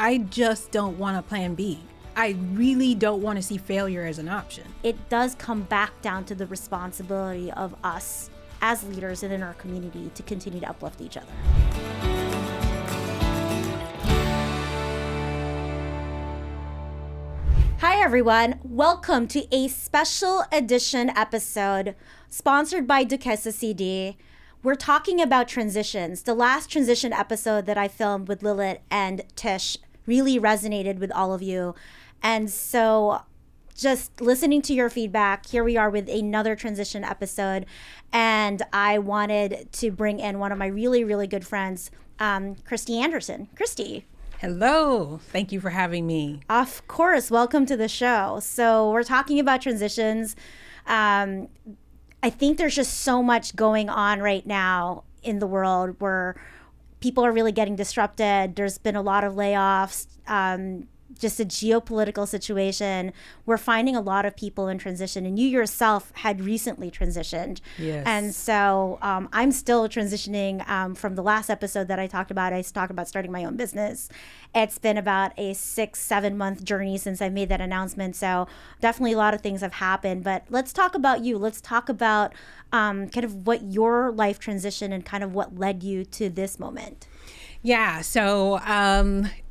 I just don't want a plan B. I really don't want to see failure as an option. It does come back down to the responsibility of us as leaders and in our community to continue to uplift each other. Hi, everyone. Welcome to a special edition episode sponsored by Duquesa CD. We're talking about transitions. The last transition episode that I filmed with Lilith and Tish really resonated with all of you. And so just listening to your feedback, here we are with another transition episode. And I wanted to bring in one of my really, really good friends, Christi Anderson. Christi. Hello. Thank you for having me. Of course. Welcome to the show. So we're talking about transitions. I think there's just so much going on right now in the world where people are really getting disrupted. There's been a lot of layoffs, just a geopolitical situation. We're finding a lot of people in transition, and you yourself had recently transitioned. Yes. And so I'm still transitioning from the last episode that I talked about. I talked about starting my own business. It's been about a 6-7 month journey since I made that announcement. So definitely a lot of things have happened, but let's talk about you. Let's talk about kind of what your life transition and kind of what led you to this moment. Yeah. So,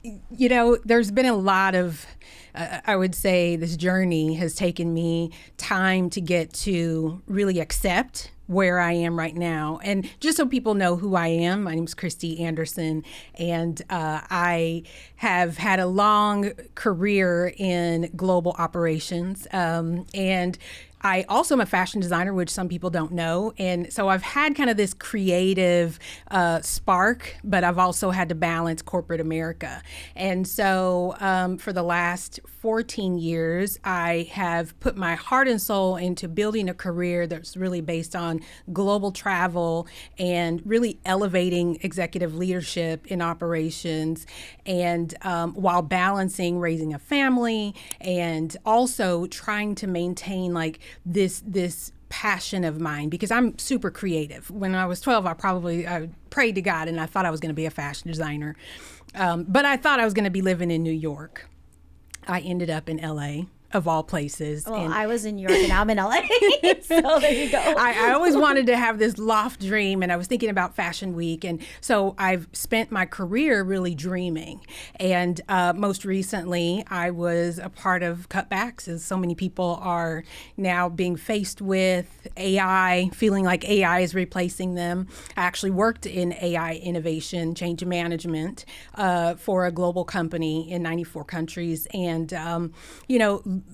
there's been a lot of, I would say this journey has taken me time to get to really accept where I am right now. And just so people know who I am, my name is Christi Anderson, and I have had a long career in global operations. And I also am a fashion designer, which some people don't know. And so I've had kind of this creative spark, but I've also had to balance corporate America. And so for the last 14 years, I have put my heart and soul into building a career that's really based on global travel and really elevating executive leadership in operations, and while balancing raising a family and also trying to maintain like this passion of mine, because I'm super creative. When I was 12, I prayed to God and I thought I was going to be a fashion designer. But I thought I was going to be living in New York. I ended up in LA, of all places. Well, I was in New York and now I'm in LA. So there you go. I always wanted to have this loft dream, and I was thinking about Fashion Week. And so I've spent my career really dreaming. And most recently, I was a part of cutbacks, as so many people are now being faced with AI, feeling like AI is replacing them. I actually worked in AI innovation, change management for a global company in 94 countries. And,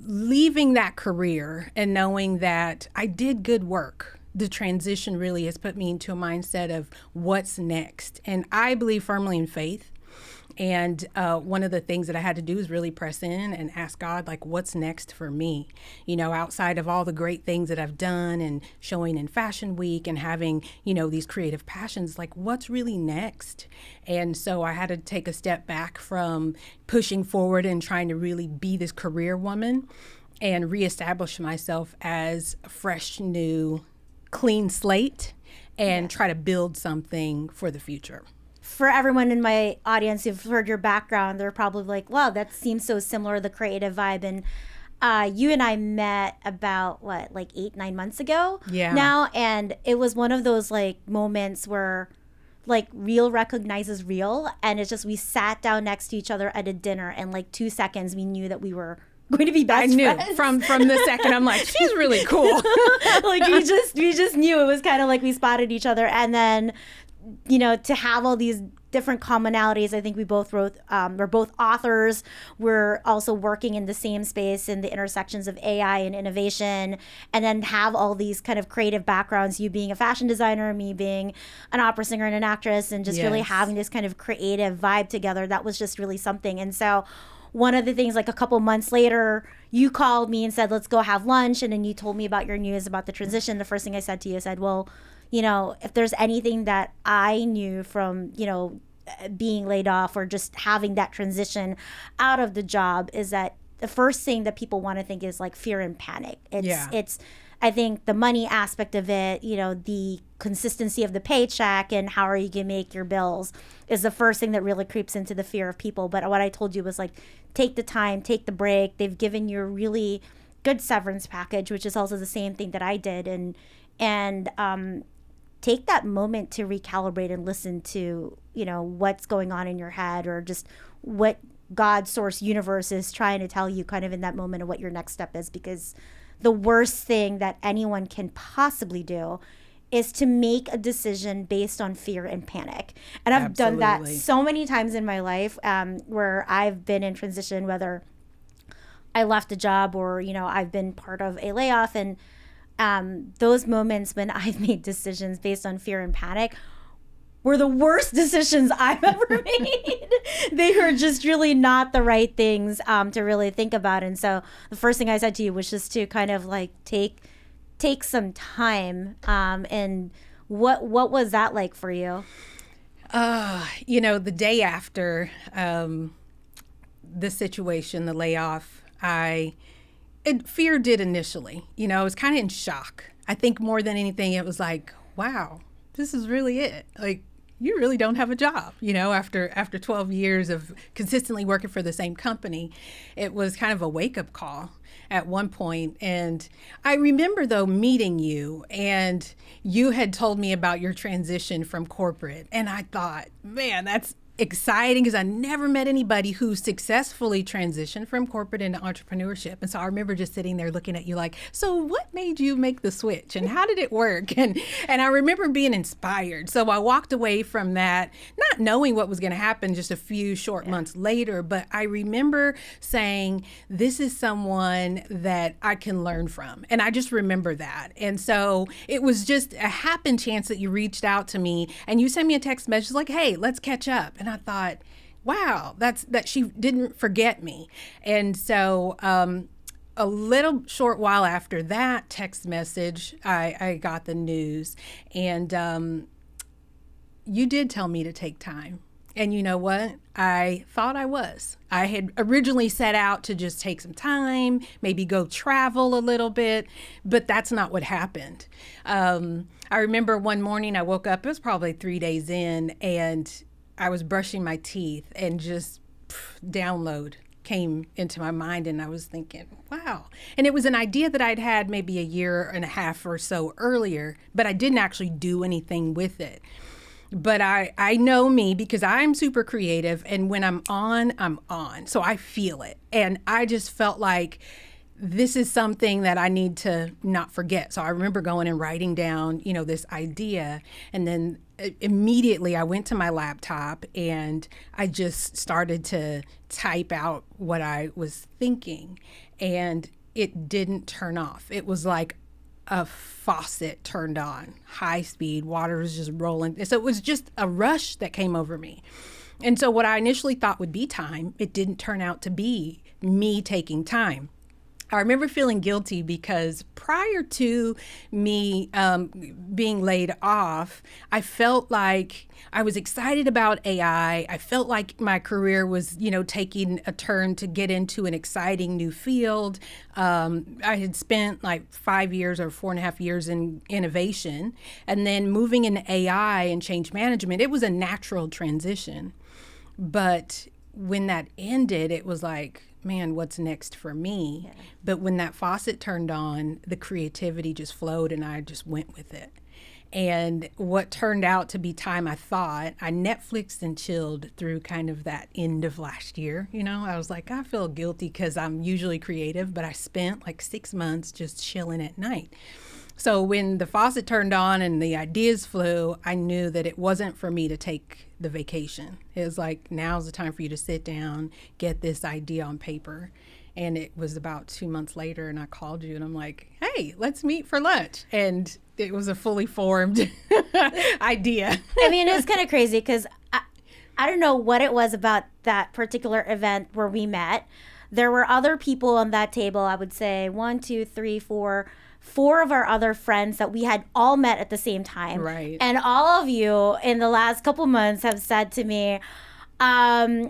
leaving that career and knowing that I did good work, the transition really has put me into a mindset of what's next. And I believe firmly in faith. And one of the things that I had to do is really press in and ask God, like, what's next for me? Outside of all the great things that I've done and showing in Fashion Week and having, these creative passions, like, what's really next? And so I had to take a step back from pushing forward and trying to really be this career woman and reestablish myself as a fresh, new, clean slate and try to build something for the future. For everyone in my audience who've heard your background, they're probably like, wow, that seems so similar, the creative vibe. And you and I met about, 8-9 months ago now. And it was one of those moments where real recognizes real. And it's just, we sat down next to each other at a dinner, and 2 seconds, we knew that we were going to be best friends. I knew from the second. I'm like, she's really cool. we just knew. It was kind of like we spotted each other. And then, to have all these different commonalities. I think we both wrote, we're both authors. We're also working in the same space in the intersections of AI and innovation, and then have all these kind of creative backgrounds, you being a fashion designer, me being an opera singer and an actress, and just really having this kind of creative vibe together. That was just really something. And so one of the things, a couple months later, you called me and said, let's go have lunch. And then you told me about your news about the transition. The first thing I said to you, I said, well, if there's anything that I knew from, being laid off or just having that transition out of the job, is that the first thing that people want to think is fear and panic. It's I think the money aspect of it, the consistency of the paycheck and how are you going to make your bills is the first thing that really creeps into the fear of people. But what I told you was like, take the time, take the break. They've given you a really good severance package, which is also the same thing that I did. And take that moment to recalibrate and listen to, what's going on in your head, or just what God, source, universe is trying to tell you kind of in that moment of what your next step is. Because the worst thing that anyone can possibly do is to make a decision based on fear and panic. And I've done that so many times in my life, where I've been in transition, whether I left a job or, I've been part of a layoff. And those moments when I've made decisions based on fear and panic were the worst decisions I've ever made. They were just really not the right things to really think about. And so the first thing I said to you was just to kind of like take some time. And what was that like for you? The day after the situation, the layoff, fear did initially. I was kind of in shock. I think more than anything, it was like, wow, this is really it. Like, you really don't have a job, after 12 years of consistently working for the same company. It was kind of a wake-up call at one point. And I remember, though, meeting you, and you had told me about your transition from corporate. And I thought, man, that's exciting, because I never met anybody who successfully transitioned from corporate into entrepreneurship. And so I remember just sitting there looking at you like, so what made you make the switch and how did it work? And I remember being inspired. So I walked away from that, not knowing what was going to happen just a few short months later, but I remember saying, this is someone that I can learn from. And I just remember that. And so it was just a happen chance that you reached out to me and you sent me a text message like, hey, let's catch up. And I thought, wow, that she didn't forget me. And so a little short while after that text message, I got the news. And you did tell me to take time. And you know what? I thought I was. I had originally set out to just take some time, maybe go travel a little bit, but that's not what happened. I remember one morning I woke up, it was probably 3 days in, and I was brushing my teeth and just download came into my mind, and I was thinking, wow. And it was an idea that I'd had maybe a year and a half or so earlier, but I didn't actually do anything with it. But I know me because I'm super creative, and when I'm on. So I feel it. And I just felt like this is something that I need to not forget. So I remember going and writing down, this idea, and then immediately I went to my laptop and I just started to type out what I was thinking, and it didn't turn off. It was like a faucet turned on, high speed, water was just rolling. So it was just a rush that came over me. And so what I initially thought would be time, it didn't turn out to be me taking time. I remember feeling guilty because prior to me being laid off, I felt like I was excited about AI. I felt like my career was, taking a turn to get into an exciting new field. I had spent like 5 years or 4.5 years in innovation, and then moving into AI and change management. It was a natural transition. But when that ended, it was like, man, what's next for me? Yeah. But when that faucet turned on, the creativity just flowed and I just went with it. And what turned out to be time, I Netflixed and chilled through kind of that end of last year. I was like, I feel guilty because I'm usually creative, but I spent like 6 months just chilling at night. So when the faucet turned on and the ideas flew, I knew that it wasn't for me to take the vacation. It was like, now's the time for you to sit down, get this idea on paper. And it was about 2 months later, and I called you and I'm like, hey, let's meet for lunch. And it was a fully formed idea. I mean, it was kind of crazy because I don't know what it was about that particular event where we met. There were other people on that table, I would say 1, 2, 3, 4 of our other friends that we had all met at the same time. Right. And all of you in the last couple months have said to me, I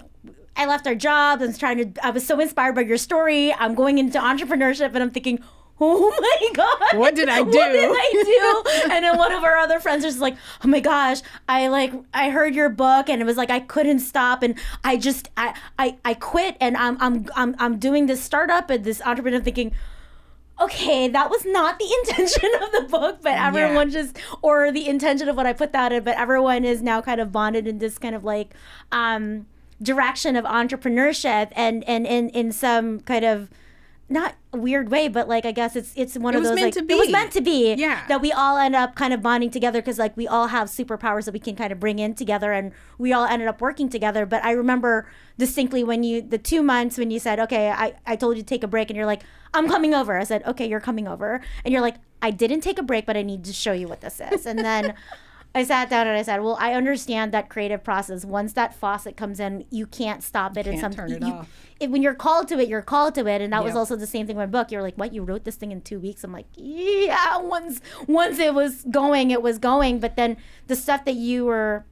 left our jobs and I was so inspired by your story. I'm going into entrepreneurship, and I'm thinking, oh my God, what did I do? What did I do? And then one of our other friends was like, oh my gosh, I heard your book, and it was like I couldn't stop, and I quit, and I'm doing this startup and this entrepreneur, thinking, okay, that was not the intention of the book, but everyone or the intention of what I put that in, but everyone is now kind of bonded in this kind of like direction of entrepreneurship, and in some kind of not weird way, but like I guess it's one of those like it was meant to be. Yeah. That we all end up kind of bonding together because like we all have superpowers that we can kind of bring in together, and we all ended up working together. But I remember distinctly when the 2 months when you said, okay, I told you to take a break, and you're like, I'm coming over. I said, okay, you're coming over, and you're like, I didn't take a break, but I need to show you what this is. And then I sat down and I said, well, I understand that creative process. Once that faucet comes in, you can't stop it. Can't turn it off. When you're called to it, you're called to it. And that was also the same thing with my book. You're like, what? You wrote this thing in 2 weeks? I'm like, yeah, once it was going, it was going. But then the stuff that you were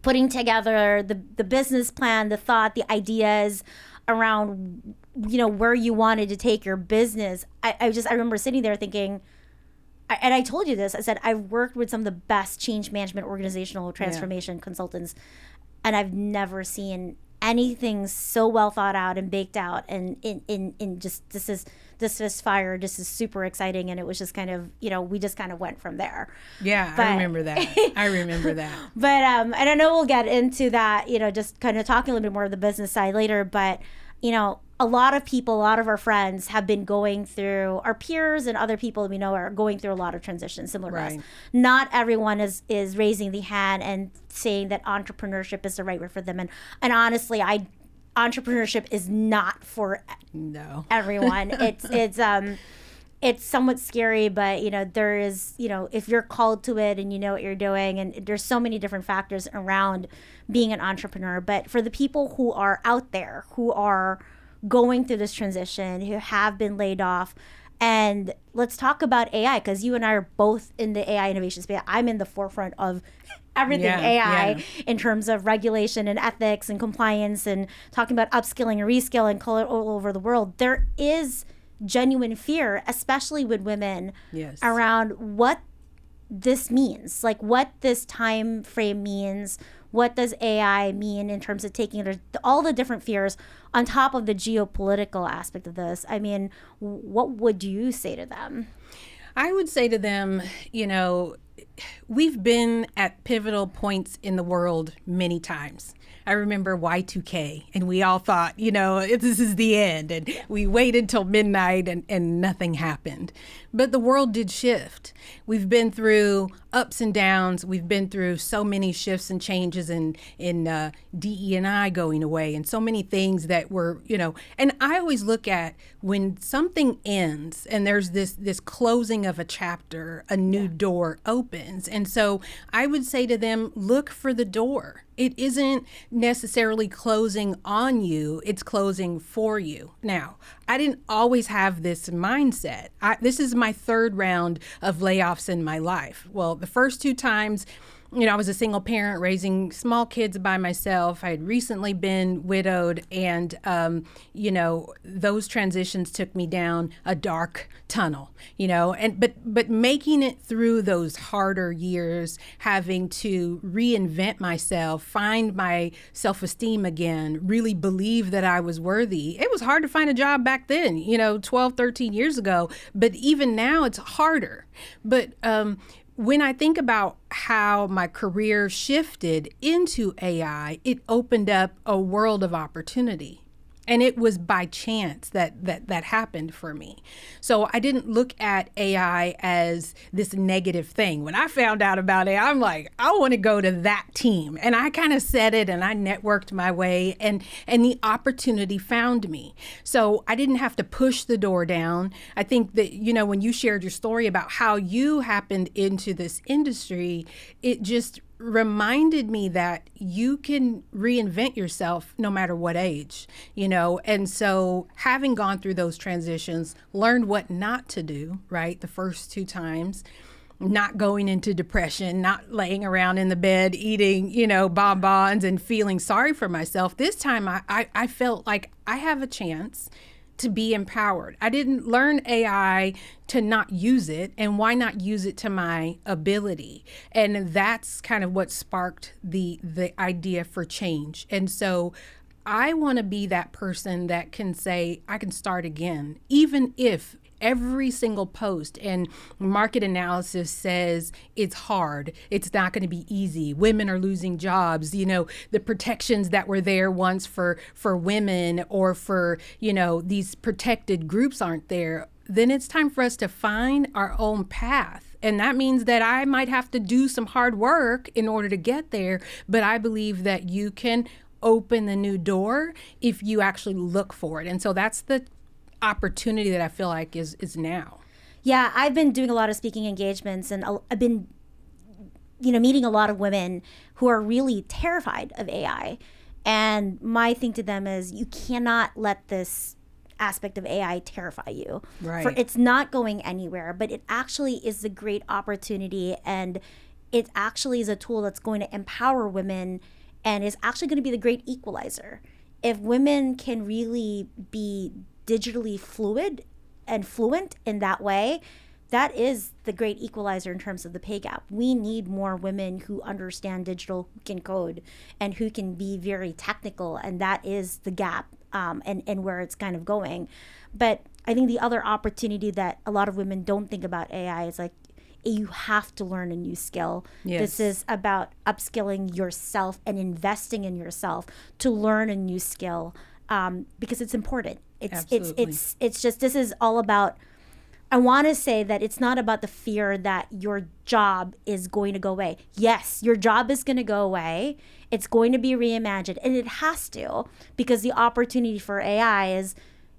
putting together, the business plan, the thought, the ideas around, where you wanted to take your business. I remember sitting there thinking, and I told you this, I said, I've worked with some of the best change management organizational transformation consultants, and I've never seen anything so well thought out and baked out, and in just this is fire, this is super exciting. And it was just kind of, we just kind of went from there. Yeah, I remember that. But and I know we'll get into that, just kind of talking a little bit more of the business side later, but a lot of people, a lot of our friends have been going through, our peers and other people we know are going through a lot of transitions similar to us. Not everyone is raising the hand and saying that entrepreneurship is the right word for them. And honestly, entrepreneurship is not for everyone. It's somewhat scary, but there is, if you're called to it and you know what you're doing, and there's so many different factors around being an entrepreneur. But for the people who are out there, who are going through this transition, who have been laid off, and let's talk about AI, because you and I are both in the AI innovation space. I'm in the forefront of everything AI in terms of regulation and ethics and compliance, and talking about upskilling and reskilling all over the world. There is genuine fear, especially with women, around what this means, like what this time frame means. What does AI mean in terms of taking all the different fears on top of the geopolitical aspect of this? I mean, what would you say to them? I would say to them, we've been at pivotal points in the world many times. I remember Y2K, and we all thought, this is the end. And we waited till midnight and nothing happened. But the world did shift. We've been through ups and downs. We've been through so many shifts and changes in DE&I going away, and so many things that were, and I always look at when something ends and there's this closing of a chapter, a new door opens. And so I would say to them, look for the door. It isn't necessarily closing on you, it's closing for you. Now, I didn't always have this mindset. This is my third round of layoffs in my life. Well, the first 2 times, I was a single parent raising small kids by myself. I had recently been widowed, and, those transitions took me down a dark tunnel, but making it through those harder years, having to reinvent myself, find my self-esteem again, really believe that I was worthy. It was hard to find a job back then, 12, 13 years ago, but even now it's harder. But, when I think about how my career shifted into AI, it opened up a world of opportunity. And it was by chance that happened for me. So I didn't look at AI as this negative thing. When I found out about it, I'm like, I want to go to that team. And I kind of said it, and I networked my way, and the opportunity found me. So I didn't have to push the door down. I think that, when you shared your story about how you happened into this industry, it just reminded me that you can reinvent yourself no matter what age, and so having gone through those transitions, learned what not to do, right? The first 2 times, not going into depression, not laying around in the bed eating, bonbons and feeling sorry for myself. This time I felt like I have a chance to be empowered. I didn't learn AI to not use it, and why not use it to my ability? And that's kind of what sparked the idea for change. And so I want to be that person that can say, I can start again, even if every single post and market analysis says it's hard, it's not going to be easy, women are losing jobs, the protections that were there once for women or for, these protected groups aren't there, then it's time for us to find our own path. And that means that I might have to do some hard work in order to get there, but I believe that you can open the new door if you actually look for it. And so that's the opportunity that I feel like is now. Yeah, I've been doing a lot of speaking engagements, and I've been, meeting a lot of women who are really terrified of AI. And my thing to them is, you cannot let this aspect of AI terrify you. Right. For it's not going anywhere, but it actually is a great opportunity, and it actually is a tool that's going to empower women, and is actually going to be the great equalizer. If women can really be digitally fluid and fluent in that way, that is the great equalizer in terms of the pay gap. We need more women who understand digital, who can code, and who can be very technical, and that is the gap and where it's kind of going. But I think the other opportunity that a lot of women don't think about AI is like, you have to learn a new skill. Yes. This is about upskilling yourself and investing in yourself to learn a new skill, because it's important. It's just, this is all about, I want to say that it's not about the fear that your job is going to go away. Yes, your job is going to go away. It's going to be reimagined, and it has to, because the opportunity for AI is,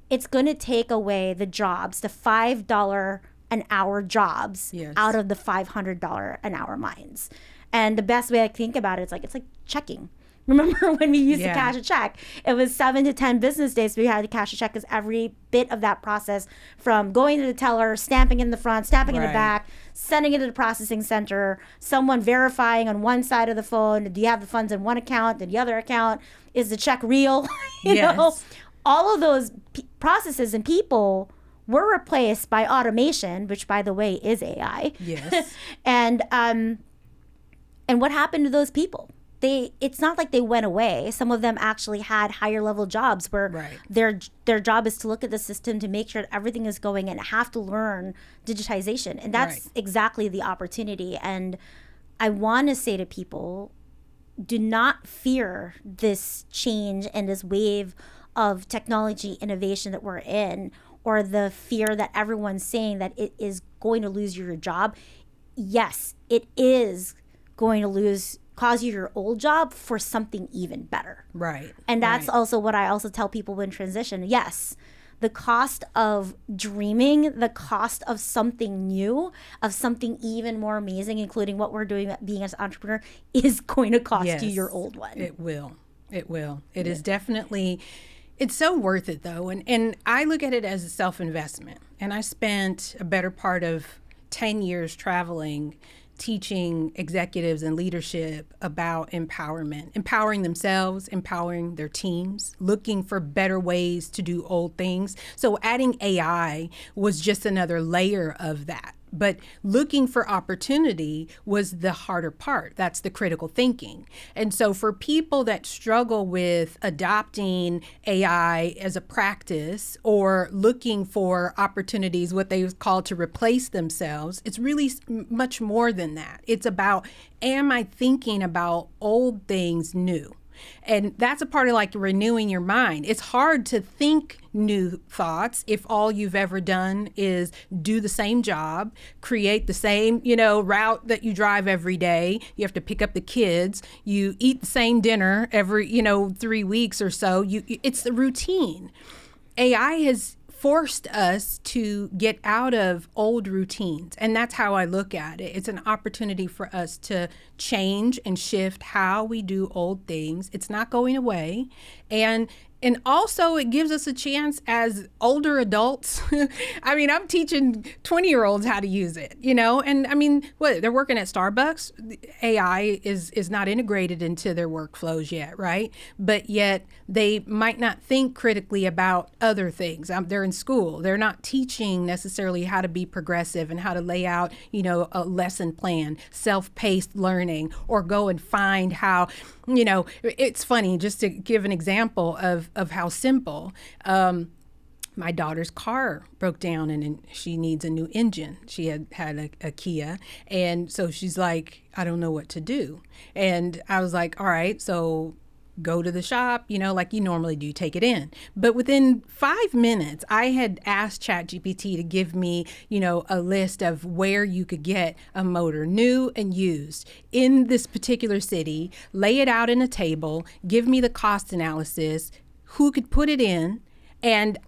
it's going to take away the jobs, the $5 an hour jobs, yes, out of the $500 an hour minds. And the best way I think about it is it's like checking. Remember when we used to cash a check? It was 7 to 10 business days we had to cash a check, because every bit of that process, from going to the teller, stamping in the front, stamping in the back, sending it to the processing center, someone verifying on one side of the phone, do you have the funds in one account, in the other account, is the check real? you know, all of those processes and people were replaced by automation, which, by the way, is AI. Yes. And what happened to those people? It's not like they went away. Some of them actually had higher level jobs where their job is to look at the system to make sure that everything is going, and have to learn digitization. And that's exactly the opportunity. And I want to say to people, do not fear this change and this wave of technology innovation that we're in, or the fear that everyone's saying that it is going to lose your job. Yes, it is going to cause you your old job for something even better. Right. And that's also what I also tell people in transition. Yes, the cost of dreaming, the cost of something new, of something even more amazing, including what we're doing being an entrepreneur, is going to cost you your old one. It will. It will. It is definitely. It's so worth it, though. And I look at it as a self-investment. And I spent a better part of 10 years traveling, teaching executives and leadership about empowerment, empowering themselves, empowering their teams, looking for better ways to do old things. So adding AI was just another layer of that. But looking for opportunity was the harder part. That's the critical thinking. And so for people that struggle with adopting AI as a practice, or looking for opportunities, what they call to replace themselves, it's really much more than that. It's about, am I thinking about old things new? And that's a part of like renewing your mind. It's hard to think new thoughts if all you've ever done is do the same job, create the same, route that you drive every day. You have to pick up the kids. You eat the same dinner every, 3 weeks or so. It's the routine. AI has forced us to get out of old routines. And that's how I look at it. It's an opportunity for us to change and shift how we do old things. It's not going away. And And also it gives us a chance as older adults. I mean, I'm teaching 20-year-olds how to use it, and I mean, what, they're working at Starbucks. AI is not integrated into their workflows yet, right? But yet they might not think critically about other things. They're in school. They're not teaching necessarily how to be progressive and how to lay out, a lesson plan, self-paced learning, or go and find how, it's funny, just to give an example of how simple. My daughter's car broke down and she needs a new engine. She had a Kia. And so she's like, I don't know what to do. And I was like, all right, so go to the shop, like you normally do, take it in. But within 5 minutes, I had asked ChatGPT to give me, a list of where you could get a motor, new and used, in this particular city, lay it out in a table, give me the cost analysis, who could put it in, and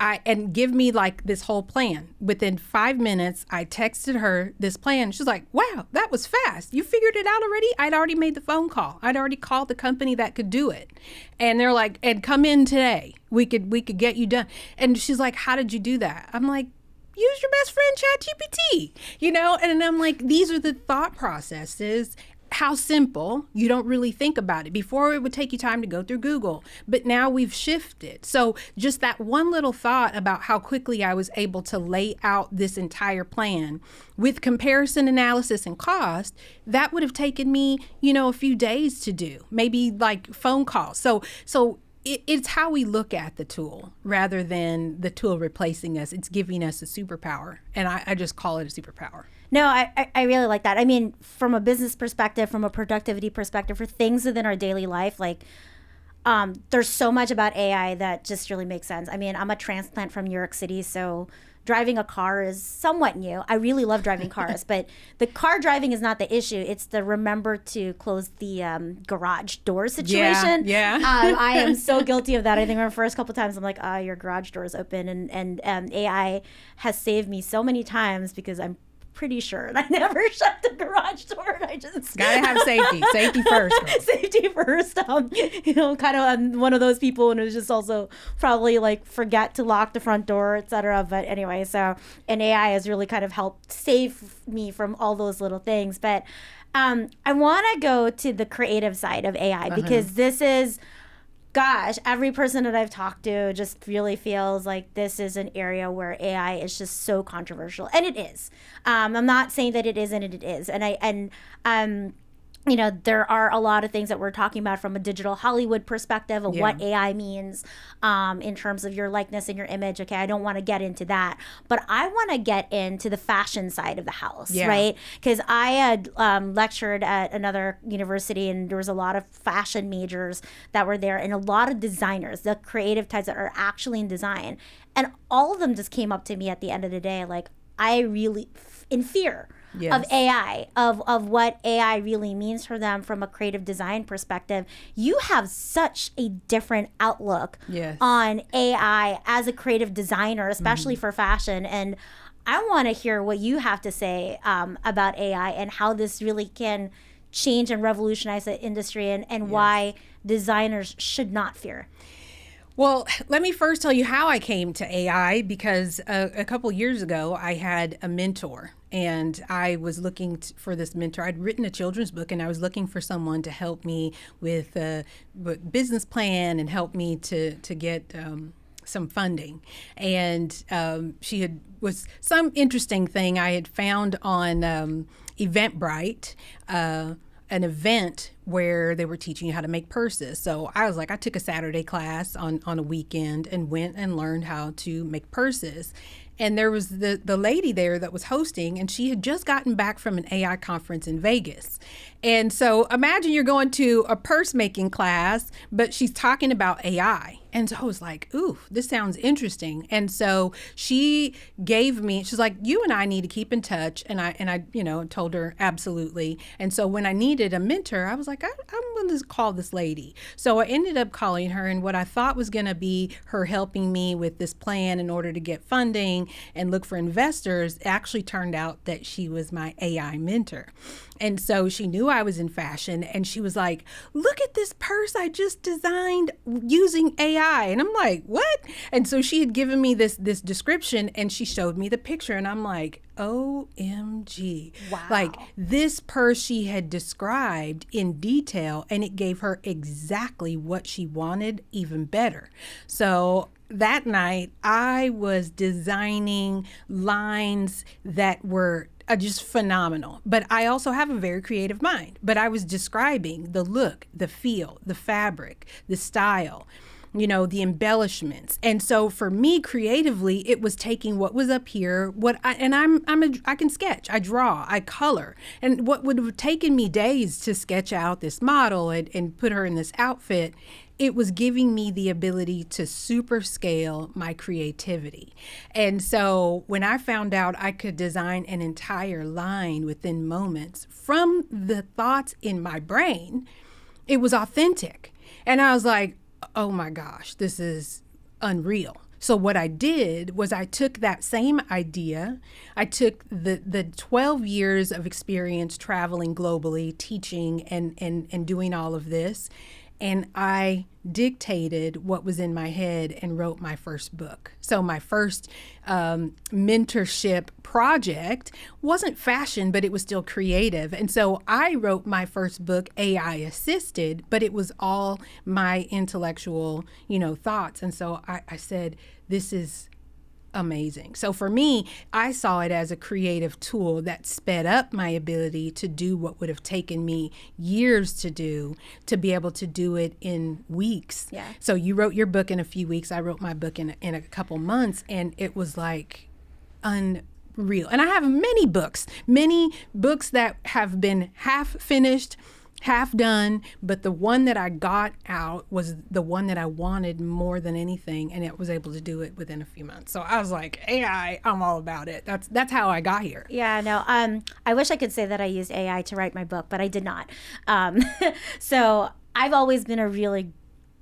give me like this whole plan. Within 5 minutes, I texted her this plan. She's like, wow, that was fast. You figured it out already? I'd already made the phone call. I'd already called the company that could do it. And they're like, and come in today. We could get you done. And she's like, how did you do that? I'm like, use your best friend, ChatGPT, and I'm like, these are the thought processes. How simple. You don't really think about it. Before, it would take you time to go through Google, but now we've shifted. So just that one little thought about how quickly I was able to lay out this entire plan with comparison analysis and cost, that would have taken me, a few days to do, maybe like phone calls. So it's how we look at the tool rather than the tool replacing us. It's giving us a superpower. And I just call it a superpower. No, I really like that. I mean, from a business perspective, from a productivity perspective, for things within our daily life, like there's so much about AI that just really makes sense. I mean, I'm a transplant from New York City, so driving a car is somewhat new. I really love driving cars, but the car driving is not the issue. It's the remember to close the garage door situation. Yeah. I am so guilty of that. I think my first couple times I'm like, your garage door is open, and AI has saved me so many times because I'm pretty sure I never shut the garage door. And I just gotta have safety first. Safety first. Kind of I'm one of those people, and it was just also probably like forget to lock the front door, etc. But anyway, so and AI has really kind of helped save me from all those little things. But I want to go to the creative side of AI because this is. Gosh, every person that I've talked to just really feels like this is an area where AI is just so controversial, and it is. I'm not saying that it isn't, and it is. There are a lot of things that we're talking about from a digital Hollywood perspective of what AI means in terms of your likeness and your image. Okay, I don't want to get into that, but I want to get into the fashion side of the house, right? Because I had lectured at another university, and there was a lot of fashion majors that were there, and a lot of designers, the creative types that are actually in design, and all of them just came up to me at the end of the day, like, I really in fear. Of AI, of what AI really means for them from a creative design perspective. You have such a different outlook on AI as a creative designer, especially for fashion. And I want to hear what you have to say about AI and how this really can change and revolutionize the industry, and why designers should not fear. Well, let me first tell you how I came to AI, because a couple years ago, I had a mentor, and I was looking for this mentor. I'd written a children's book, and I was looking for someone to help me with a business plan and help me to get some funding. And she was some interesting thing I had found on Eventbrite, an event where they were teaching you how to make purses. So I was like, I took a Saturday class on a weekend and went and learned how to make purses. And there was the lady there that was hosting, and she had just gotten back from an AI conference in Vegas. And so imagine you're going to a purse making class, but she's talking about AI. And so I was like, ooh, this sounds interesting. And so she gave me, she's like, you and I need to keep in touch. And I told her absolutely. And so when I needed a mentor, I was like, I'm going to call this lady. So I ended up calling her, and what I thought was going to be her helping me with this plan in order to get funding and look for investors actually turned out that she was my AI mentor. And so she knew I was in fashion, and she was like, look at this purse I just designed using AI. AI. And I'm like, what? And so she had given me this description, and she showed me the picture, and I'm like, OMG. Wow. Like, this purse she had described in detail, and it gave her exactly what she wanted, even better. So that night, I was designing lines that were just phenomenal. But I also have a very creative mind. But I was describing the look, the feel, the fabric, the style, you know, the embellishments. And so for me, creatively, it was taking what was up here, I can sketch, I draw, I color. And what would have taken me days to sketch out this model and put her in this outfit, it was giving me the ability to super scale my creativity. And so when I found out I could design an entire line within moments from the thoughts in my brain, it was authentic. And I was like, oh my gosh, this is unreal. So what I did was I took that same idea, I took the 12 years of experience traveling globally, teaching and doing all of this, and I dictated what was in my head and wrote my first book. So my first mentorship project wasn't fashion, but it was still creative. And so I wrote my first book AI assisted, but it was all my intellectual, thoughts. And so I said, this is amazing. So for me, I saw it as a creative tool that sped up my ability to do what would have taken me years to do, to be able to do it in weeks. Yeah. So you wrote your book in a few weeks. I wrote my book in a couple months, and it was like unreal. And I have many books that have been half finished, half done, but the one that I got out was the one that I wanted more than anything, and it was able to do it within a few months. So I was like, AI, I'm all about it. That's how I got here. Yeah, no, I wish I could say that I used AI to write my book, but I did not. So I've always been a really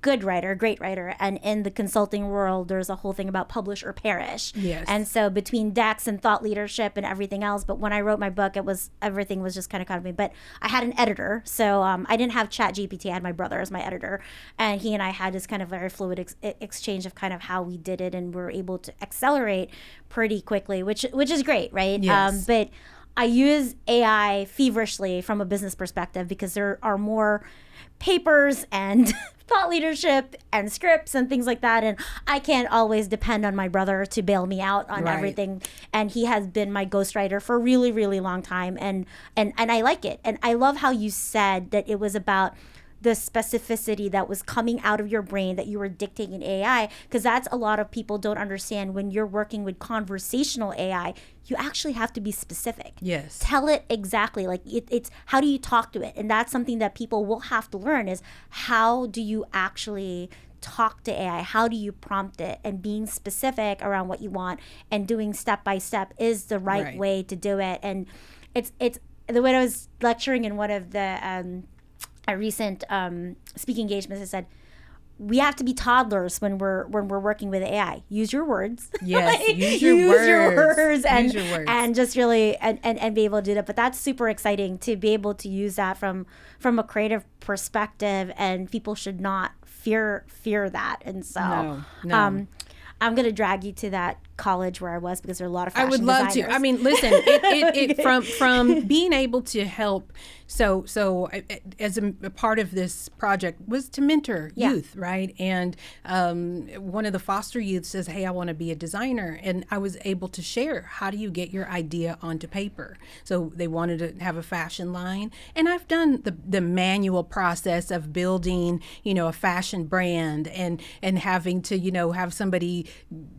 good writer, great writer, and in the consulting world, there's a whole thing about publish or perish. Yes. And so between decks and thought leadership and everything else, but when I wrote my book, everything was just kind of me. But I had an editor, so I didn't have ChatGPT. I had my brother as my editor, and he and I had this kind of very fluid exchange of kind of how we did it, and we were able to accelerate pretty quickly, which is great, right? Yes. But I use AI feverishly from a business perspective because there are more papers and thought leadership and scripts and things like that, and I can't always depend on my brother to bail me out on Right. everything, and he has been my ghostwriter for a really, really long time, and I like it. And I love how you said that it was about the specificity that was coming out of your brain that you were dictating AI, because that's a lot of people don't understand. When you're working with conversational AI, you actually have to be specific. Yes. Tell it exactly. Like it's how do you talk to it? And that's something that people will have to learn, is how do you actually talk to AI? How do you prompt it? And being specific around what you want and doing step by step is the right way to do it. And it's the way I was lecturing in one of the a recent speaking engagements, I said, we have to be toddlers when we're working with AI. Use your words. Yes, Like, use your words. and Use your words. and just really and be able to do that. But that's super exciting to be able to use that from a creative perspective, and people should not fear that. And so No. I'm gonna drag you to that college where I was, because there are a lot of fashion I would love designers. to. I mean, listen, it from being able to help. So as a part of this project was to mentor youth, right? And one of the foster youth says, "Hey, I want to be a designer," and I was able to share, how do you get your idea onto paper? So they wanted to have a fashion line, and I've done the manual process of building, a fashion brand and having to, have somebody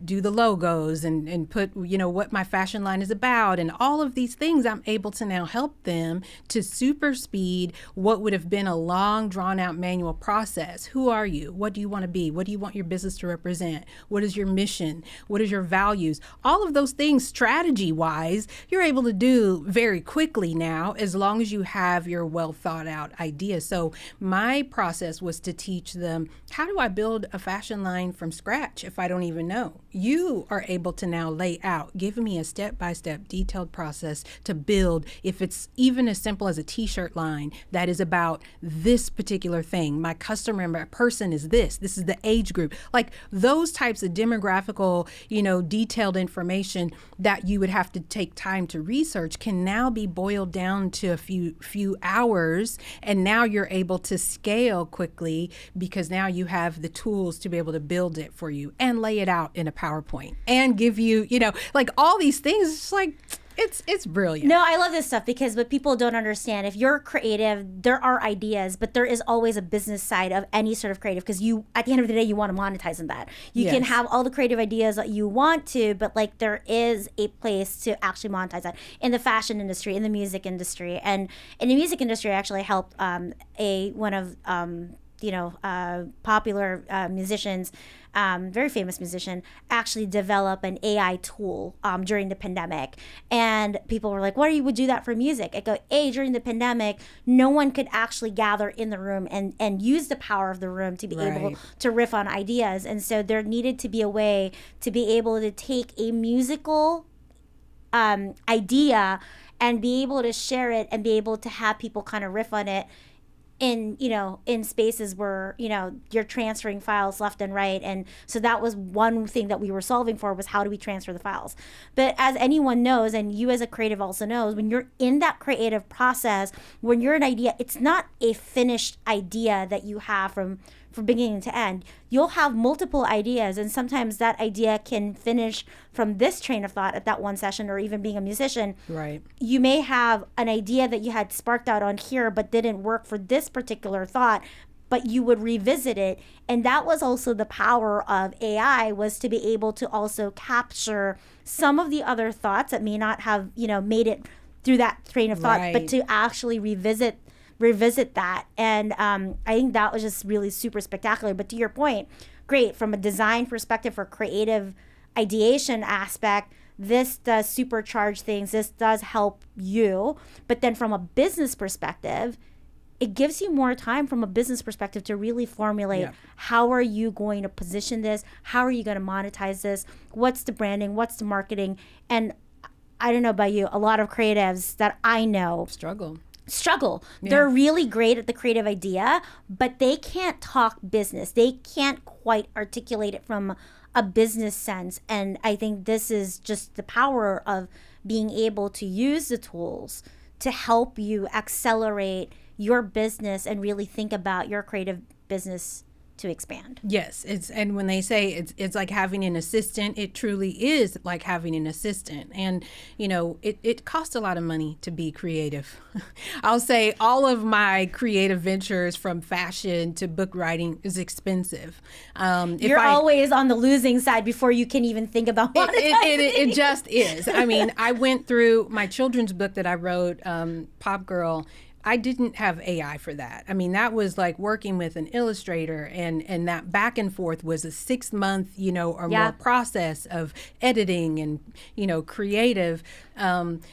do the logos and put, what my fashion line is about, and all of these things. I'm able to now help them to super speed what would have been a long, drawn out manual process. Who are you? What do you want to be? What do you want your business to represent? What is your mission? What is your values? All of those things, strategy wise, you're able to do very quickly now, as long as you have your well thought out idea. So my process was to teach them, how do I build a fashion line from scratch if I don't even know? You are able to now lay out, give me a step-by-step detailed process to build, if it's even as simple as a t-shirt line that is about this particular thing. My customer, my person is this is the age group. Like those types of demographical, detailed information that you would have to take time to research can now be boiled down to a few hours, and now you're able to scale quickly because now you have the tools to be able to build it for you and lay it out in a PowerPoint and give you, like all these things. It's like, it's brilliant. No, I love this stuff because what people don't understand, if you're creative, there are ideas, but there is always a business side of any sort of creative, because you, at the end of the day, you want to monetize in that. You can have all the creative ideas that you want to, but like there is a place to actually monetize that in the fashion industry, in the music industry. And in the music industry, I actually helped one of popular musicians, very famous musician, actually develop an AI tool during the pandemic. And people were like, why would do that for music? I go, during the pandemic, no one could actually gather in the room and use the power of the room to be able to riff on ideas. And so there needed to be a way to be able to take a musical idea and be able to share it and be able to have people kind of riff on it in spaces where, you're transferring files left and right. And so that was one thing that we were solving for, was how do we transfer the files? But as anyone knows, and you as a creative also knows, when you're in that creative process, when you're an idea, it's not a finished idea that you have from beginning to end. You'll have multiple ideas, and sometimes that idea can finish from this train of thought at that one session, or even being a musician. Right. You may have an idea that you had sparked out on here but didn't work for this particular thought, but you would revisit it. And that was also the power of AI, was to be able to also capture some of the other thoughts that may not have, made it through that train of thought, but to actually revisit that. And I think that was just really super spectacular. But to your point, great, from a design perspective for creative ideation aspect, this does supercharge things. This does help you. But then from a business perspective, it gives you more time from a business perspective to really formulate how are you going to position this? How are you going to monetize this? What's the branding? What's the marketing? And I don't know about you, a lot of creatives that I know struggle. They're really great at the creative idea, but they can't talk business. They can't quite articulate it from a business sense. And I think this is just the power of being able to use the tools to help you accelerate your business and really think about your creative business to expand. Yes, and when they say it's like having an assistant, it truly is like having an assistant. And it costs a lot of money to be creative. I'll say all of my creative ventures, from fashion to book writing, is expensive. You're always on the losing side before you can even think about monetizing. It just is. I mean, I went through my children's book that I wrote, Pop Girl. I didn't have AI for that. I mean, that was like working with an illustrator, and that back and forth was a 6-month, more process of editing and, creative.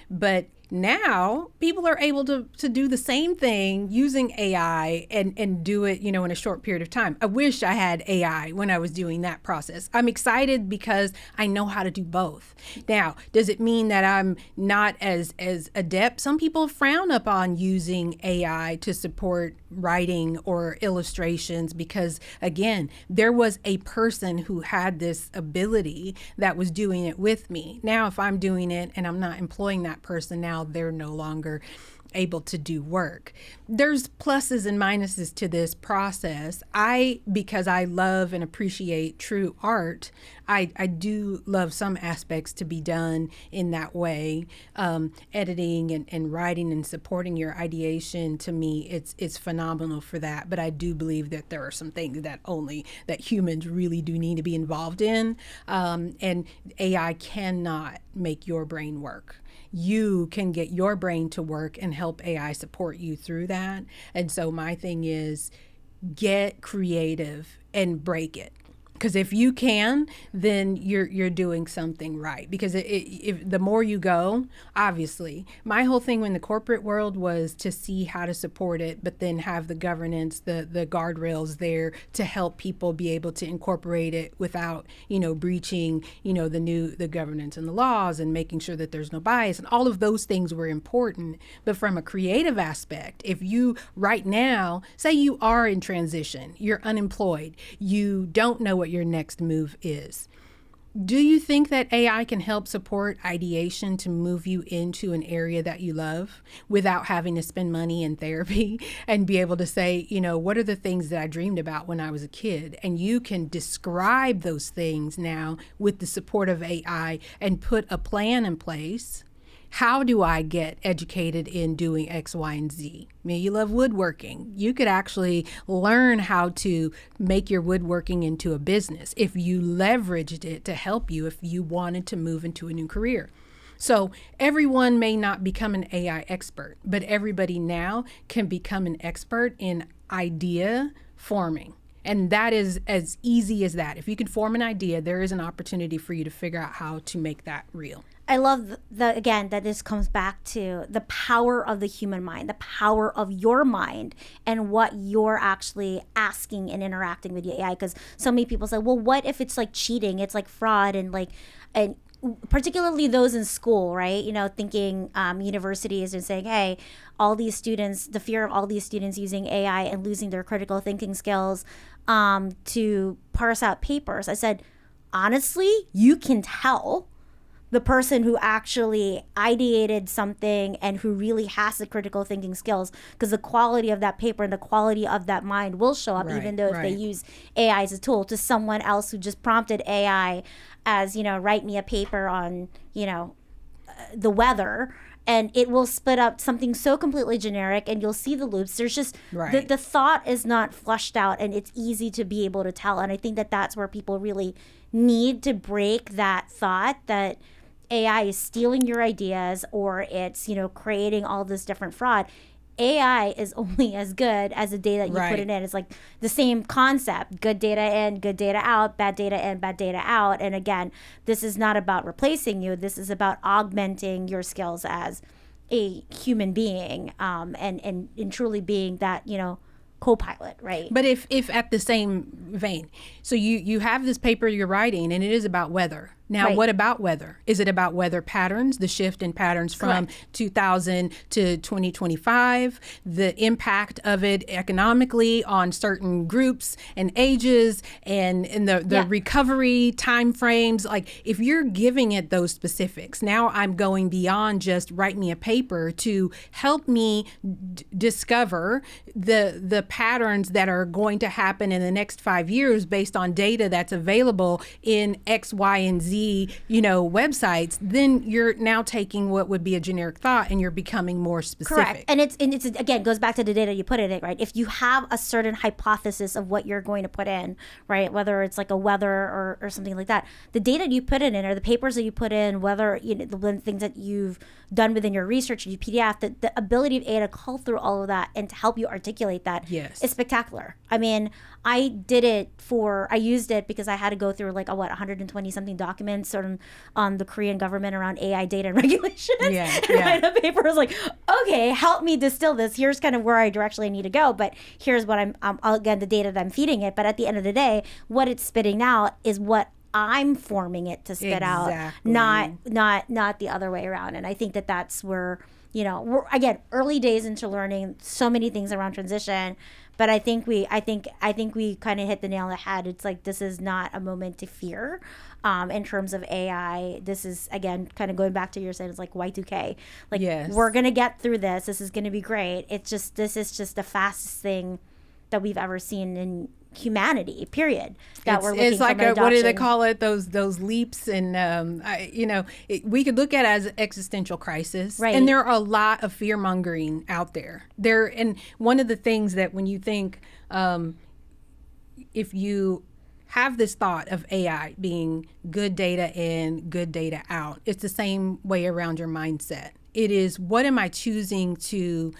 But now people are able to do the same thing using AI and do it, in a short period of time. I wish I had AI when I was doing that process. I'm excited because I know how to do both. Now, does it mean that I'm not as adept? Some people frown upon using AI to support writing or illustrations because, again, there was a person who had this ability that was doing it with me. Now, if I'm doing it and I'm not employing that person, now they're no longer able to do work. There's pluses and minuses to this process. Because I love and appreciate true art, I do love some aspects to be done in that way. Editing and writing and supporting your ideation, to me, it's phenomenal for that. But I do believe that there are some things that humans really do need to be involved in. And AI cannot make your brain work. You can get your brain to work and help AI support you through that. And so my thing is, get creative and break it. Because if you can, then you're doing something right. Because if the more you go, obviously, my whole thing in the corporate world was to see how to support it, but then have the governance, the guardrails there to help people be able to incorporate it without, breaching, the governance and the laws, and making sure that there's no bias, and all of those things were important. But from a creative aspect, if you right now, say you are in transition, you're unemployed, you don't know what your next move is. Do you think that AI can help support ideation to move you into an area that you love without having to spend money in therapy and be able to say, what are the things that I dreamed about when I was a kid? And you can describe those things now with the support of AI and put a plan in place. How do I get educated in doing X, Y, and Z? Maybe you love woodworking. You could actually learn how to make your woodworking into a business if you leveraged it to help you if you wanted to move into a new career. So everyone may not become an AI expert, but everybody now can become an expert in idea forming. And that is as easy as that. If you can form an idea, there is an opportunity for you to figure out how to make that real. I love again that this comes back to the power of the human mind, the power of your mind, and what you're actually asking and interacting with the AI. Because so many people say, well, what if it's like cheating? It's like fraud, and particularly those in school, right? Thinking universities and saying, hey, all these students, the fear of all these students using AI and losing their critical thinking skills to parse out papers. I said, honestly, you can tell the person who actually ideated something and who really has the critical thinking skills, because the quality of that paper and the quality of that mind will show up, even though if they use AI as a tool, to someone else who just prompted AI as, write me a paper on, the weather, and it will spit up something so completely generic, and you'll see the loops. There's just, the thought is not flushed out, and it's easy to be able to tell. And I think that that's where people really need to break that thought that AI is stealing your ideas, or it's, creating all this different fraud. AI is only as good as the data that you put it in. It's like the same concept: good data in, good data out, bad data in, bad data out. And again, this is not about replacing you. This is about augmenting your skills as a human being, and truly being that, co-pilot, right? But if at the same vein, so you have this paper you're writing, and it is about weather. Now, what about weather? Is it about weather patterns, the shift in patterns from 2000 to 2025, the impact of it economically on certain groups and ages, and the recovery timeframes? Like, if you're giving it those specifics, now I'm going beyond just write me a paper to help me discover the patterns that are going to happen in the next 5 years based on data that's available in X, Y, and Z, websites. Then you're now taking what would be a generic thought and you're becoming more specific. Correct. And it's again, goes back to the data you put in it, right? If you have a certain hypothesis of what you're going to put in, right, whether it's like a weather or something like that, the data you put in it, or the papers that you put in, whether the things that you've done within your research, your PDF, the ability of AI to cull through all of that and to help you articulate that is spectacular. I mean, I used it because I had to go through 120 something documents on the Korean government around AI data and regulations. And write a paper. I was like, okay, help me distill this. Here's kind of where I directionally need to go, but here's what I'm again, the data that I'm feeding it. But at the end of the day, what it's spitting out is what I'm forming it to spit out, not the other way around. And I think that that's where, we're again, early days into learning so many things around transition. But I think we kind of hit the nail on the head. It's like, this is not a moment to fear in terms of AI. This is, again, kind of going back to your saying, it's like Y2K. We're going to get through this. This is going to be great. This is just the fastest thing that we've ever seen in humanity, period. It's like what do they call it? Those leaps, and we could look at it as existential crisis, and there are a lot of fear mongering out there. And one of the things that when you think, if you have this thought of AI being good data in, good data out, it's the same way around your mindset. It is, what am I choosing to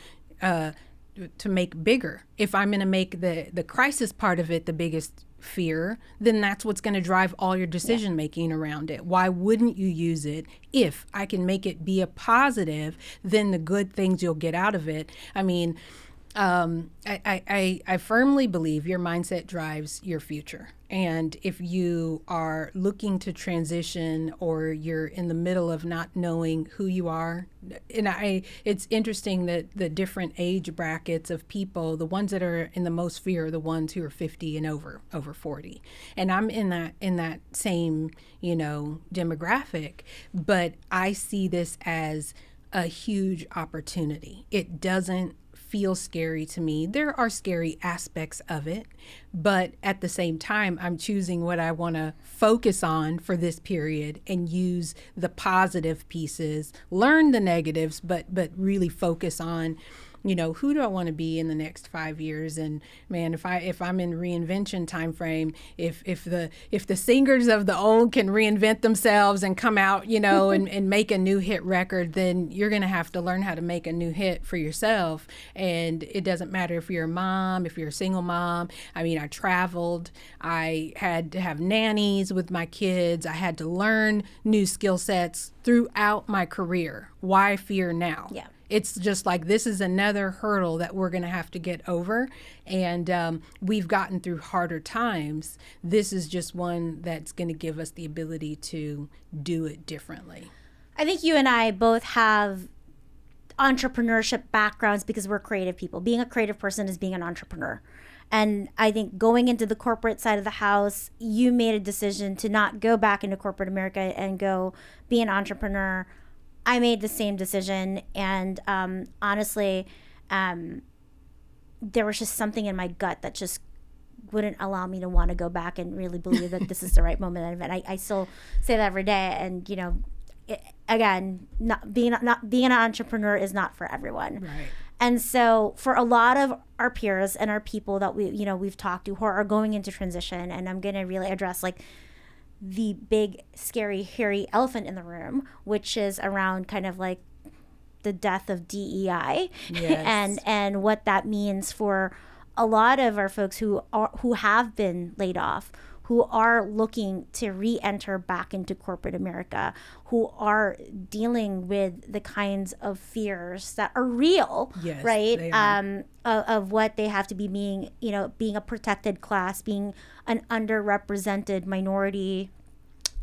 make bigger? If I'm going to make the crisis part of it the biggest fear, then that's what's going to drive all your decision making around it. Why wouldn't you use it? If I can make it be a positive, then the good things you'll get out of it. I mean, I firmly believe your mindset drives your future. And if you are looking to transition, or you're in the middle of not knowing who you are, and it's interesting that the different age brackets of people, the ones that are in the most fear are the ones who are 50 and over 40. And I'm in that same, demographic, but I see this as a huge opportunity. It doesn't feel scary to me. There are scary aspects of it, but at the same time, I'm choosing what I want to focus on for this period and use the positive pieces, learn the negatives, but really focus on, who do I want to be in the next 5 years? And man, if I'm in reinvention time frame, if the singers of the old can reinvent themselves and come out, and make a new hit record, then you're going to have to learn how to make a new hit for yourself. And it doesn't matter if you're a mom, if you're a single mom. I mean, I traveled, I had to have nannies with my kids. I had to learn new skill sets throughout my career. Why fear now? Yeah. It's just like, this is another hurdle that we're going to have to get over. And we've gotten through harder times. This is just one that's going to give us the ability to do it differently. I think you and I both have entrepreneurship backgrounds because we're creative people. Being a creative person is being an entrepreneur. And I think going into the corporate side of the house, you made a decision to not go back into corporate America and go be an entrepreneur. I made the same decision, and honestly, there was just something in my gut that just wouldn't allow me to want to go back and really believe that this is the right moment. And I still say that every day. And again, not being an entrepreneur is not for everyone. Right. And so, for a lot of our peers and our people that we've talked to who are going into transition, and I'm going to really address the big, scary, hairy elephant in the room, which is around kind of like the death of DEI. Yes. and what that means for a lot of our folks who have been laid off, who are looking to re-enter back into corporate America, who are dealing with the kinds of fears that are real, yes, right? They are. Of what they have to be being a protected class, being an underrepresented minority.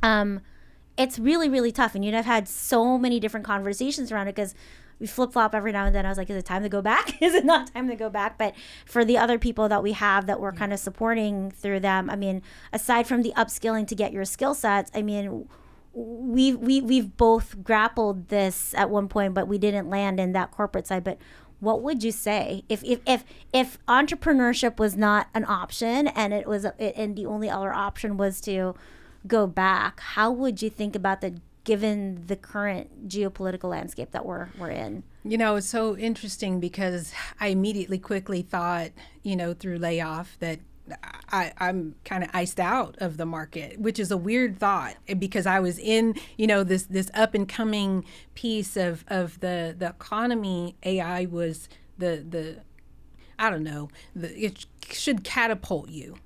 It's really, really tough. And I've had so many different conversations around it, because we flip-flop every now and then. I was like, is it time to go back? Is it not time to go back? But for the other people that we have that we're kind of supporting through them, I mean, aside from the upskilling to get your skill sets, I mean, we've both grappled this at one point, but we didn't land in that corporate side. But what would you say if entrepreneurship was not an option, and and the only other option was to go back? How would you think about that, given the current geopolitical landscape that we're in? It's so interesting, because I immediately quickly thought, through layoff, that I'm kind of iced out of the market, which is a weird thought, because I was in, this up and coming piece of the economy. AI was the I don't know, it should catapult you.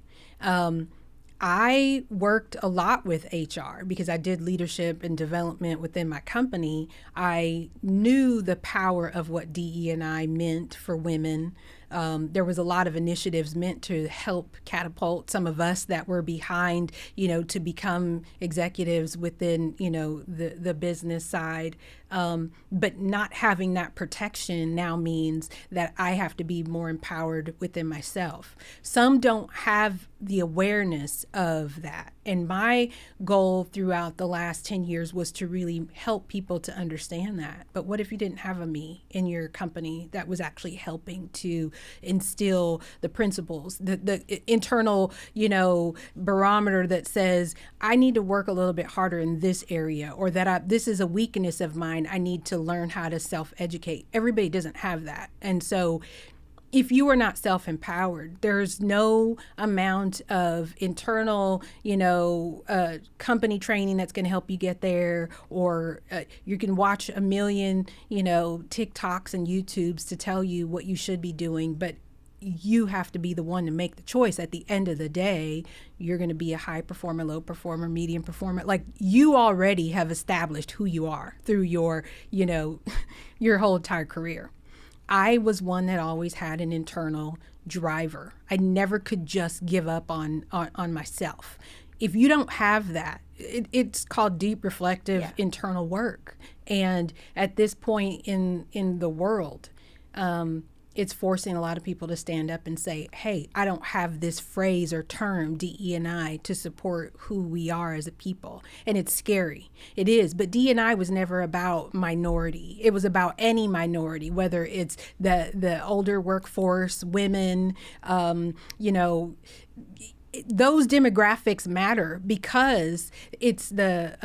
I worked a lot with HR because I did leadership and development within my company. I knew the power of what DE&I meant for women. There was a lot of initiatives meant to help catapult some of us that were behind, to become executives within, the business side. But not having that protection now means that I have to be more empowered within myself. Some don't have the awareness of that. And my goal throughout the last 10 years was to really help people to understand that. But what if you didn't have a me in your company that was actually helping to instill the principles, the internal, barometer that says, I need to work a little bit harder in this area, or that this is a weakness of mine. I need to learn how to self-educate. Everybody doesn't have that. And so if you are not self-empowered, there's no amount of internal, company training that's going to help you get there, or you can watch a million, TikToks and YouTubes to tell you what you should be doing. But you have to be the one to make the choice. At the end of the day, you're going to be a high performer, low performer, medium performer. Like, you already have established who you are through your, your whole entire career. I was one that always had an internal driver. I never could just give up on myself. If you don't have that, it's called deep reflective internal work. And at this point in the world, it's forcing a lot of people to stand up and say, hey, I don't have this phrase or term, DE&I, to support who we are as a people. And it's scary. It is. But DE&I was never about minority. It was about any minority, whether it's the older workforce, women, those demographics matter because it's the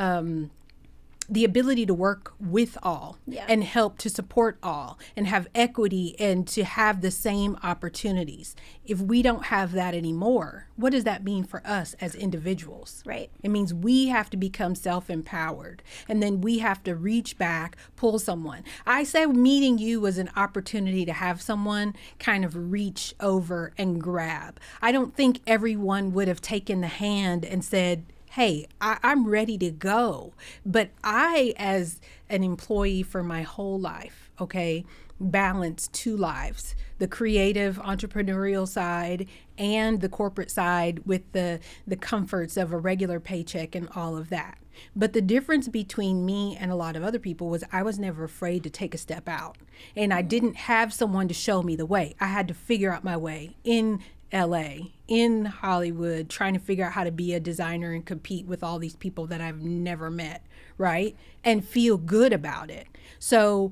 ability to work with all and help to support all and have equity and to have the same opportunities. If we don't have that anymore, what does that mean for us as individuals? Right. It means we have to become self-empowered, and then we have to reach back, pull someone. I say meeting you was an opportunity to have someone kind of reach over and grab. I don't think everyone would have taken the hand and said, hey, I'm ready to go. But I, as an employee for my whole life, balance two lives, the creative entrepreneurial side and the corporate side with the comforts of a regular paycheck and all of that. But the difference between me and a lot of other people was I was never afraid to take a step out. And I didn't have someone to show me the way. I had to figure out my way in LA, in Hollywood, trying to figure out how to be a designer and compete with all these people that I've never met, right? And feel good about it. So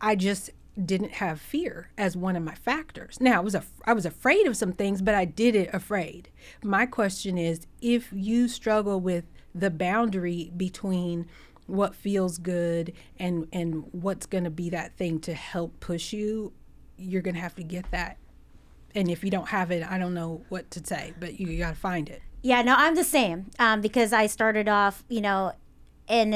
I just didn't have fear as one of my factors. Now, I was afraid of some things, but I did it afraid. My question is, if you struggle with the boundary between what feels good and what's going to be that thing to help push you, you're going to have to get that. And if you don't have it, I don't know what to say, but you got to find it. Yeah, no, I'm the same because I started off, in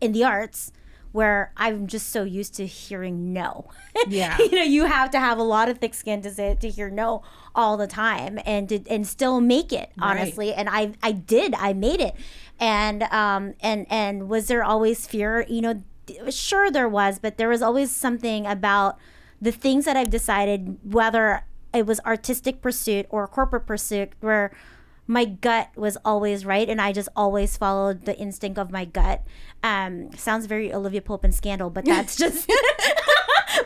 the arts where I'm just so used to hearing no. Yeah. You have to have a lot of thick skin to hear no all the time and still make it, honestly. Right. And I made it. And was there always fear? Sure there was, but there was always something about the things that I've decided, whether it was artistic pursuit or corporate pursuit, where my gut was always right, and I just always followed the instinct of my gut. Sounds very Olivia Pope and Scandal, but that's just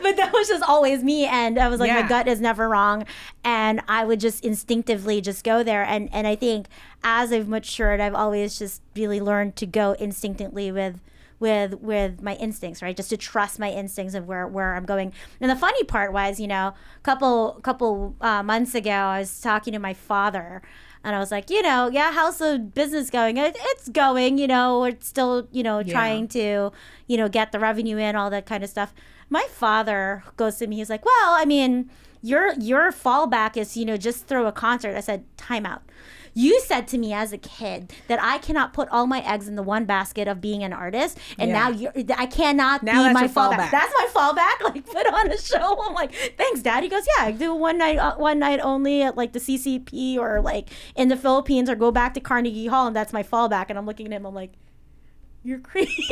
but that was just always me, and I was like, my gut is never wrong, and I would just instinctively just go there. And I think as I've matured, I've always just really learned to go instinctively with my instincts, right? Just to trust my instincts of where I'm going. And the funny part was, a couple months ago, I was talking to my father, and I was like, how's the business going? It's going, we're still, trying to, get the revenue in, all that kind of stuff. My father goes to me, he's like, well, I mean, your fallback is, just throw a concert. I said, time out. You said to me as a kid that I cannot put all my eggs in the one basket of being an artist, and now I cannot now be that's my your fallback. That's my fallback. Like, put on a show. I'm like, thanks, Dad. He goes, yeah, I do one night only at like the CCP or like in the Philippines, or go back to Carnegie Hall, and that's my fallback. And I'm looking at him, I'm like, you're crazy.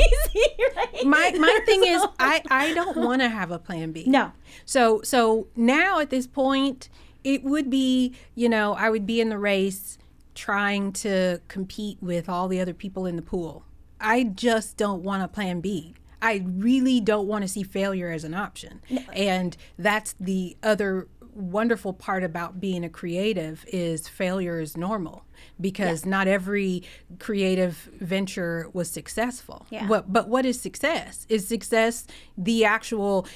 Right? My thing is, I don't want to have a plan B. No. So now at this point, it would be, I would be in the race trying to compete with all the other people in the pool. I just don't want a plan B. I really don't want to see failure as an option. No. And that's the other wonderful part about being a creative, is failure is normal, because not every creative venture was successful. Yeah. But what is success? Is success the actual,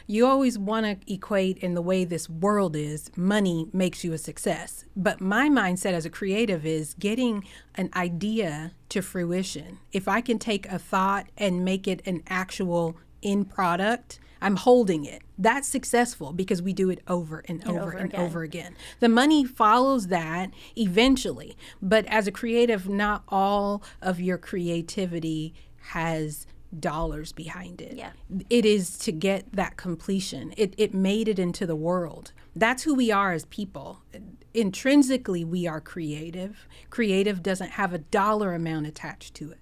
you always want to equate, in the way this world is, money makes you a success. But my mindset as a creative is getting an idea to fruition. If I can take a thought and make it an actual end product, I'm holding it. That's successful, because we do it over and over again. The money follows that eventually. But as a creative, not all of your creativity has dollars behind it. Yeah. It is to get that completion. It made it into the world. That's who we are as people. Intrinsically, we are creative. Creative doesn't have a dollar amount attached to it.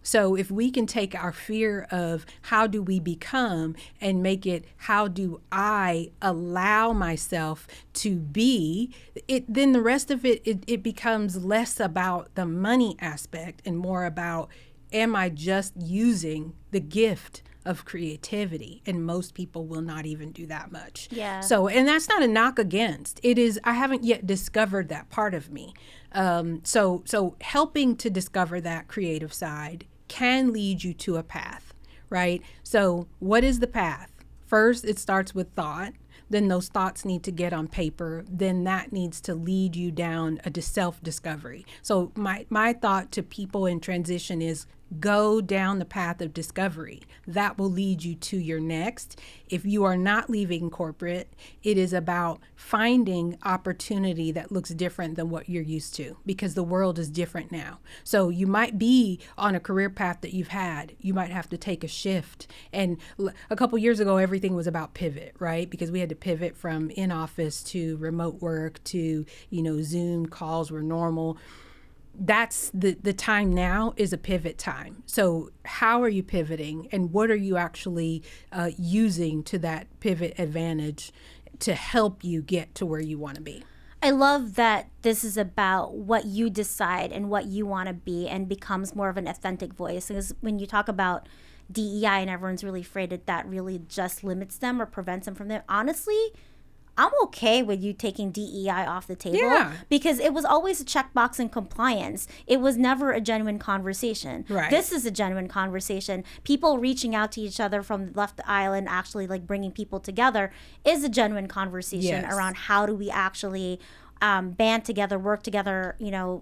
So if we can take our fear of how do we become and make it how do I allow myself to be, then the rest of it becomes less about the money aspect and more about, am I just using the gift of creativity? And most people will not even do that much. Yeah. So, and that's not a knock against. It is, I haven't yet discovered that part of me. So helping to discover that creative side can lead you to a path, right? So what is the path? First, it starts with thought. Then those thoughts need to get on paper. Then that needs to lead you down a self-discovery. So my thought to people in transition is go down the path of discovery. That will lead you to your next. If you are not leaving corporate, it is about finding opportunity that looks different than what you're used to, because the world is different now. So you might be on a career path that you've had. You might have to take a shift. And a couple years ago, everything was about pivot, right? Because we had to pivot from in-office to remote work to, Zoom calls were normal. That's the time now is a pivot time. So how are you pivoting, and what are you actually using to that pivot advantage to help you get to where you want to be? I love that this is about what you decide and what you want to be, and becomes more of an authentic voice. Because when you talk about DEI and everyone's really afraid that really just limits them or prevents them from them, honestly, I'm okay with you taking DEI off the table, because it was always a checkbox in compliance. It was never a genuine conversation. Right. This is a genuine conversation. People reaching out to each other from left island, actually like bringing people together, is a genuine conversation around how do we actually band together, work together,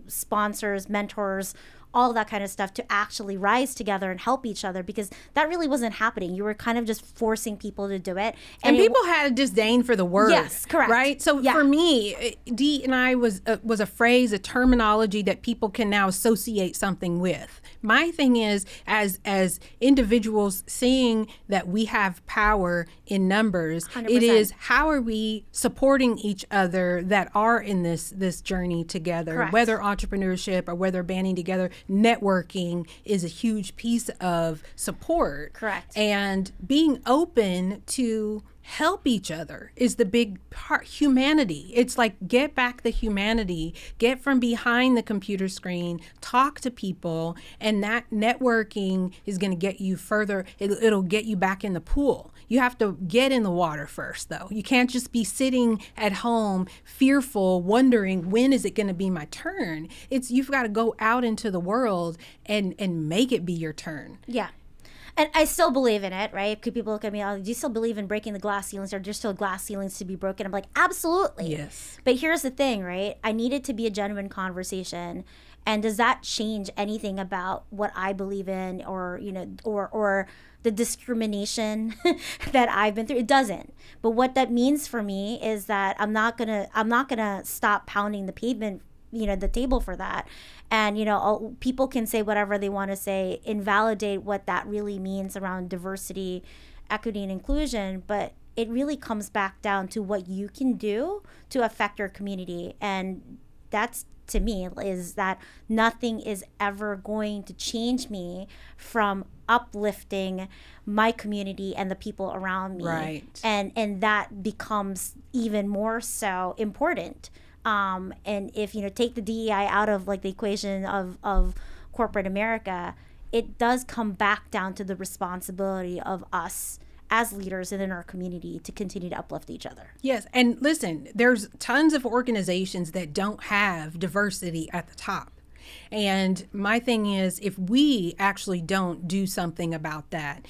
sponsors, mentors, all that kind of stuff, to actually rise together and help each other, because that really wasn't happening. You were kind of just forcing people to do it. And people had a disdain for the word. Yes, correct. Right? So for me, D&I was a phrase, a terminology that people can now associate something with. My thing is, as individuals seeing that we have power in numbers, 100%. It is how are we supporting each other that are in this journey together, Correct. whether entrepreneurship or whether banding together. Networking is a huge piece of support. Correct. And being open to help each other is the big part. Humanity. It's like, get back the humanity, get from behind the computer screen, talk to people, and that networking is going to get you further. It'll get you back in the pool. You have to get in the water first, though. You can't just be sitting at home fearful, wondering when is it going to be my turn. You've got to go out into the world and make it be your turn. Yeah. And I still believe in it, right? Could people look at me, do you still believe in breaking the glass ceilings? Are there still glass ceilings to be broken? I'm like, absolutely. Yes. But here's the thing, right? I need it to be a genuine conversation. And does that change anything about what I believe in, or, or the discrimination that I've been through? It doesn't. But what that means for me is that I'm not gonna stop pounding the pavement, the table for that. And, people can say whatever they want to say, invalidate what that really means around diversity, equity, and inclusion. But it really comes back down to what you can do to affect your community. And that's, to me, is that nothing is ever going to change me from uplifting my community and the people around me. Right. And that becomes even more so important. And if, take the DEI out of like the equation of corporate America, it does come back down to the responsibility of us as leaders and in our community to continue to uplift each other. Yes. And listen, there's tons of organizations that don't have diversity at the top. And my thing is, if we actually don't do something about that,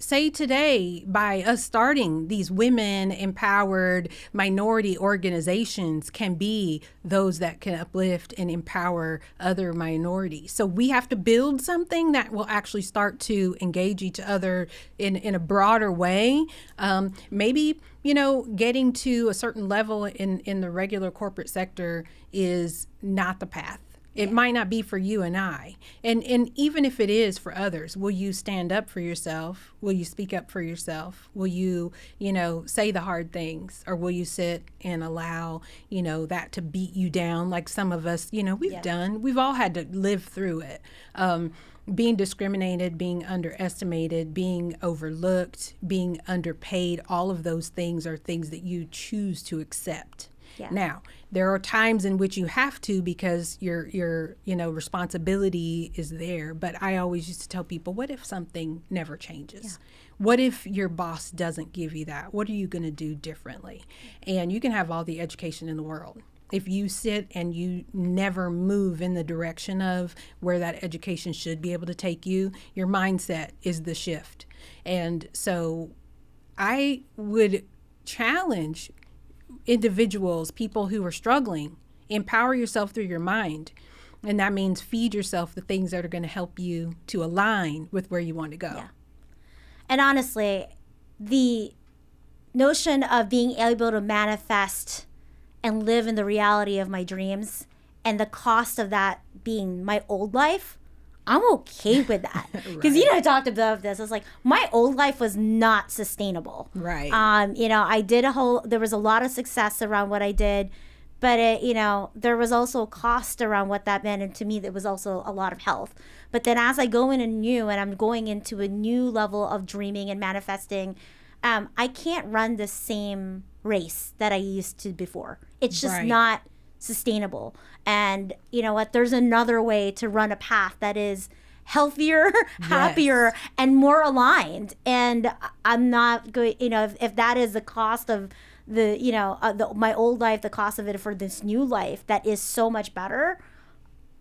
say today, by us starting these women empowered minority organizations can be those that can uplift and empower other minorities. So we have to build something that will actually start to engage each other in a broader way. Maybe, getting to a certain level in the regular corporate sector is not the path. It might not be for you and I. And even if it is for others, will you stand up for yourself? Will you speak up for yourself? Will you, say the hard things? Or will you sit and allow, that to beat you down like some of us, we've done. We've all had to live through it. Being discriminated, being underestimated, being overlooked, being underpaid, all of those things are things that you choose to accept. Yeah. Now, there are times in which you have to because your responsibility is there. But I always used to tell people, what if something never changes? Yeah. What if your boss doesn't give you that? What are you going to do differently? And you can have all the education in the world. If you sit and you never move in the direction of where that education should be able to take you, your mindset is the shift. And so I would challenge individuals, people who are struggling, empower yourself through your mind. And that means feed yourself the things that are going to help you to align with where you want to go. Yeah. And honestly, the notion of being able to manifest and live in the reality of my dreams and the cost of that being my old life, I'm okay with that. Because, right. I talked about this. It's like, my old life was not sustainable. Right. I did there was a lot of success around what I did, but there was also a cost around what that meant. And to me, there was also a lot of health. But then as I go in and I'm going into a new level of dreaming and manifesting, I can't run the same race that I used to before. It's just not sustainable. And you know what? There's another way to run a path that is healthier, happier, and more aligned. And I'm not going, if that is the cost of my old life, the cost of it for this new life that is so much better.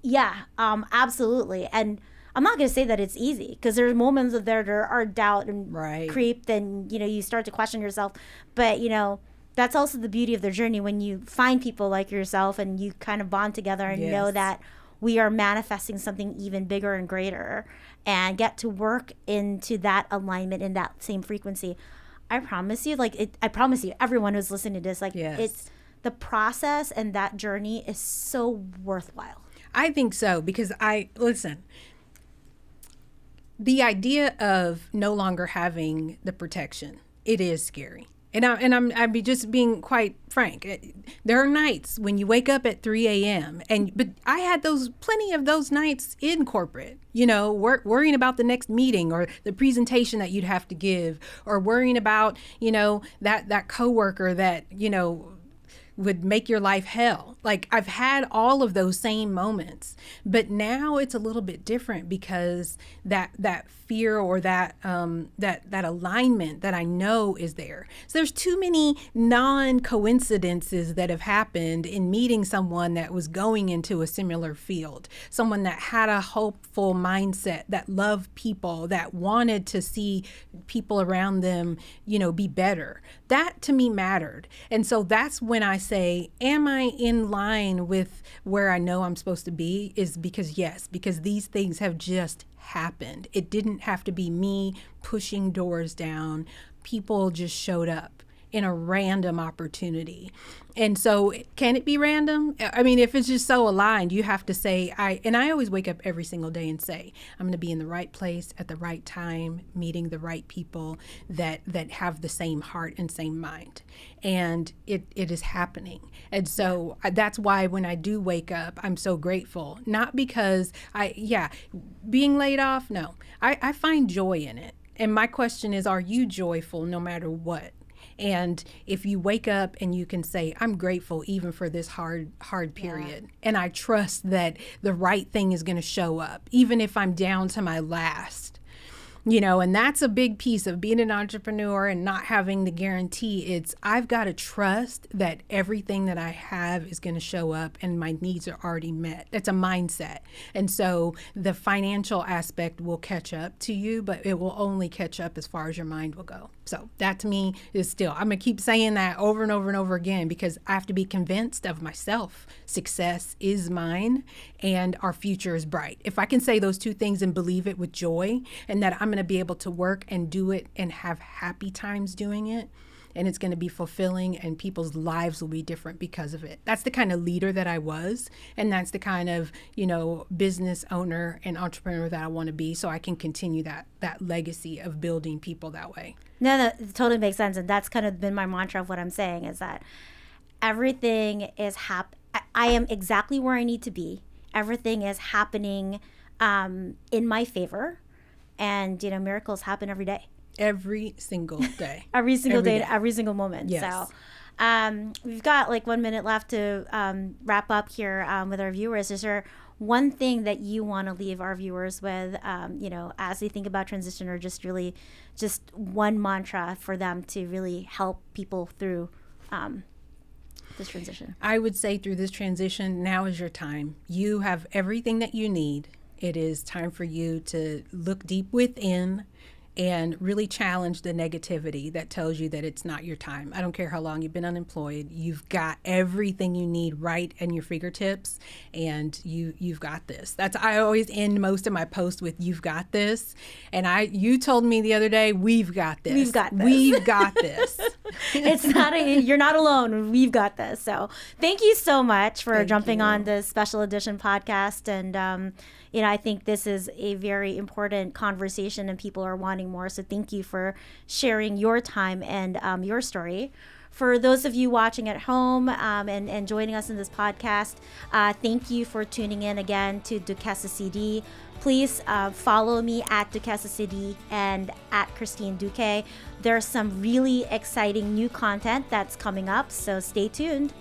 Yeah, absolutely. And I'm not going to say that it's easy, because there's moments of there are doubt and creep, and you start to question yourself. But that's also the beauty of the journey, when you find people like yourself and you kind of bond together and know that we are manifesting something even bigger and greater, and get to work into that alignment in that same frequency. I promise you, everyone who's listening to this, it's the process, and that journey is so worthwhile. I think so, because the idea of no longer having the protection, it is scary. And I'm just being quite frank. There are nights when you wake up at 3 a.m. But I had plenty of those nights in corporate, worrying about the next meeting or the presentation that you'd have to give, or worrying about, that coworker that, would make your life hell. Like, I've had all of those same moments, but now it's a little bit different, because that fear or that alignment that I know is there. So there's too many non-coincidences that have happened in meeting someone that was going into a similar field, someone that had a hopeful mindset, that loved people, that wanted to see people around them, be better. That to me mattered. And so that's when I say, am I in line with where I know I'm supposed to be? Is because these things have just happened. It didn't have to be me pushing doors down. People just showed up in a random opportunity. And so can it be random? I mean, if it's just so aligned, you have to say, I always wake up every single day and say, I'm going to be in the right place at the right time, meeting the right people that have the same heart and same mind. And it is happening. And so that's why when I do wake up, I'm so grateful. Not because being laid off, no. I find joy in it. And my question is, are you joyful no matter what? And if you wake up and you can say, I'm grateful even for this hard period, and I trust that the right thing is going to show up, even if I'm down to my last, and that's a big piece of being an entrepreneur and not having the guarantee. It's, I've got to trust that everything that I have is going to show up and my needs are already met. It's a mindset. And so the financial aspect will catch up to you, but it will only catch up as far as your mind will go. So that to me is still, I'm going to keep saying that over and over and over again, because I have to be convinced of myself. Success is mine and our future is bright. If I can say those two things and believe it with joy, and that I'm going to be able to work and do it and have happy times doing it, and it's going to be fulfilling, and people's lives will be different because of it. That's the kind of leader that I was, and that's the kind of, business owner and entrepreneur that I want to be, so I can continue that legacy of building people that way. No, it totally makes sense. And that's kind of been my mantra of what I'm saying, is that everything is I am exactly where I need to be. Everything is happening in my favor. And, miracles happen every day. Every single day. Every single day, every single moment. Yes. So we've got like 1 minute left to wrap up here with our viewers. Is there one thing that you want to leave our viewers with, as they think about transition, or just really just one mantra for them to really help people through this transition? I would say through this transition, now is your time. You have everything that you need. It is time for you to look deep within and really challenge the negativity that tells you that it's not your time. I don't care how long you've been unemployed. You've got everything you need right in your fingertips, and you've got this. I always end most of my posts with "you've got this," and you told me the other day, "We've got this. We've got this. We've got this." It's not you're not alone. We've got this. So thank you so much for jumping on this special edition podcast. And I think this is a very important conversation, and people are wanting more. So thank you for sharing your time and your story. For those of you watching at home and joining us in this podcast, thank you for tuning in again to Duquesa CD. Please follow me at Duquesa CD and at Christine Duque. There's some really exciting new content that's coming up, so stay tuned.